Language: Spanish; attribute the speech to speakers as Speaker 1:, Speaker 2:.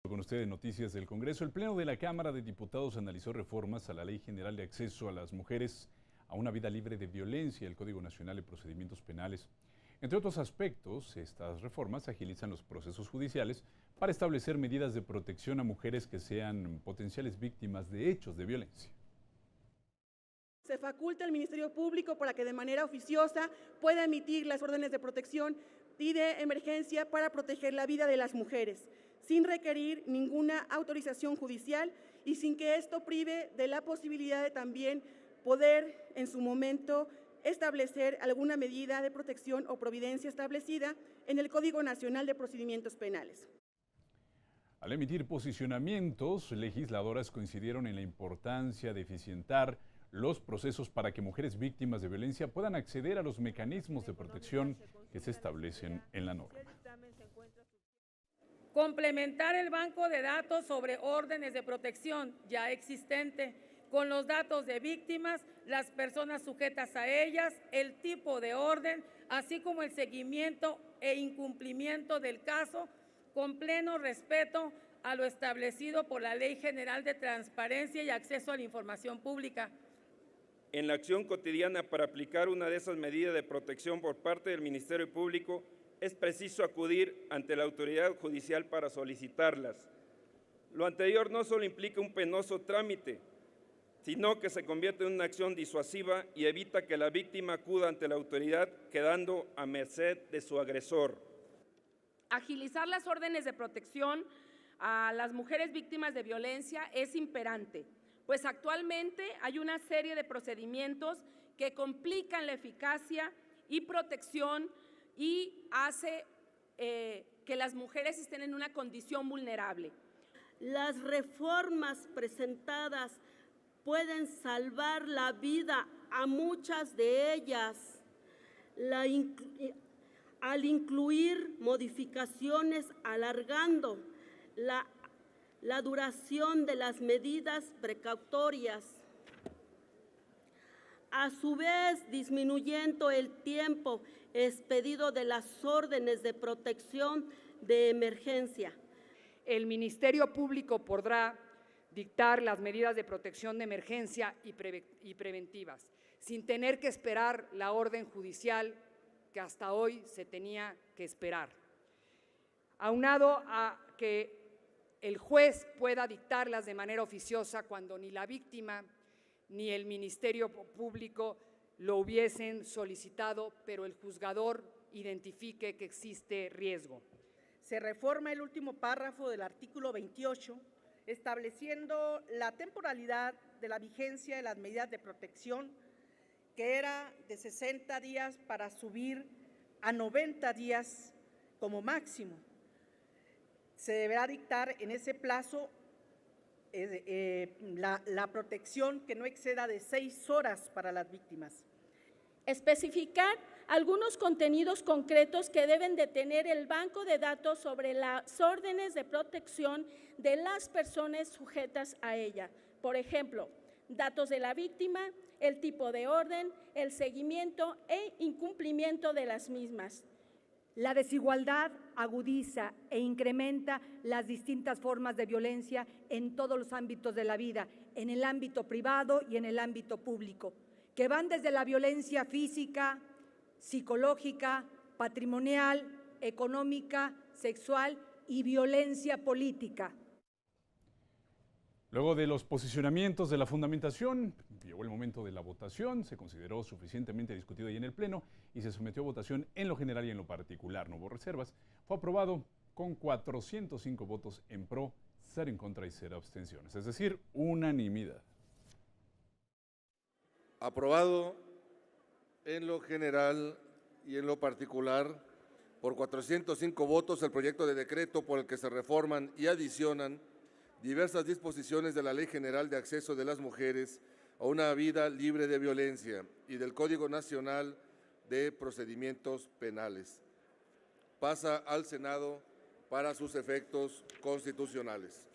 Speaker 1: Con ustedes Noticias del Congreso. El Pleno de la Cámara de Diputados analizó reformas a la Ley General de Acceso a las Mujeres a una Vida Libre de Violencia, el Código Nacional de Procedimientos Penales. Entre otros aspectos, estas reformas agilizan los procesos judiciales para establecer medidas de protección a mujeres que sean potenciales víctimas de hechos de violencia.
Speaker 2: Se faculta al Ministerio Público para que de manera oficiosa pueda emitir las órdenes de protección y de emergencia para proteger la vida de las mujeres, sin requerir ninguna autorización judicial y sin que esto prive de la posibilidad de también poder en su momento establecer alguna medida de protección o providencia establecida en el Código Nacional de Procedimientos Penales.
Speaker 1: Al emitir posicionamientos, legisladoras coincidieron en la importancia de eficientar los procesos para que mujeres víctimas de violencia puedan acceder a los mecanismos de protección que se establecen en la norma.
Speaker 3: Complementar el banco de datos sobre órdenes de protección ya existente con los datos de víctimas, las personas sujetas a ellas, el tipo de orden, así como el seguimiento e incumplimiento del caso, con pleno respeto a lo establecido por la Ley General de Transparencia y Acceso a la Información Pública.
Speaker 4: En la acción cotidiana para aplicar una de esas medidas de protección por parte del Ministerio Público, es preciso acudir ante la autoridad judicial para solicitarlas. Lo anterior no solo implica un penoso trámite, sino que se convierte en una acción disuasiva y evita que la víctima acuda ante la autoridad quedando a merced de su agresor.
Speaker 5: Agilizar las órdenes de protección a las mujeres víctimas de violencia es imperante, pues actualmente hay una serie de procedimientos que complican la eficacia y protección y hace que las mujeres estén en una condición vulnerable.
Speaker 6: Las reformas presentadas pueden salvar la vida a muchas de ellas. Al incluir modificaciones alargando la duración de las medidas precautorias, a su vez disminuyendo el tiempo expedido de las órdenes de protección de emergencia.
Speaker 7: El Ministerio Público podrá dictar las medidas de protección de emergencia y preventivas, sin tener que esperar la orden judicial que hasta hoy se tenía que esperar. Aunado a que el juez pueda dictarlas de manera oficiosa cuando ni la víctima ni el Ministerio Público lo hubiesen solicitado, pero el juzgador identifique que existe riesgo.
Speaker 8: Se reforma el último párrafo del artículo 28, estableciendo la temporalidad de la vigencia de las medidas de protección, que era de 60 días para subir a 90 días como máximo. Se deberá dictar en ese plazo la protección que no exceda de 6 horas para las víctimas.
Speaker 2: Especificar algunos contenidos concretos que deben de tener el banco de datos sobre las órdenes de protección de las personas sujetas a ella. Por ejemplo, datos de la víctima, el tipo de orden, el seguimiento e incumplimiento de las mismas.
Speaker 9: La desigualdad agudiza e incrementa las distintas formas de violencia en todos los ámbitos de la vida, en el ámbito privado y en el ámbito público, que van desde la violencia física, psicológica, patrimonial, económica, sexual y violencia política.
Speaker 1: Luego de los posicionamientos de la fundamentación, llegó el momento de la votación, se consideró suficientemente discutido ahí en el Pleno y se sometió a votación en lo general y en lo particular. No hubo reservas. Fue aprobado con 405 votos en pro, 0 en contra y 0 abstenciones, es decir, unanimidad.
Speaker 10: Aprobado en lo general y en lo particular por 405 votos el proyecto de decreto por el que se reforman y adicionan diversas disposiciones de la Ley General de Acceso de las Mujeres a una Vida Libre de Violencia y del Código Nacional de Procedimientos Penales. Pasa al Senado para sus efectos constitucionales.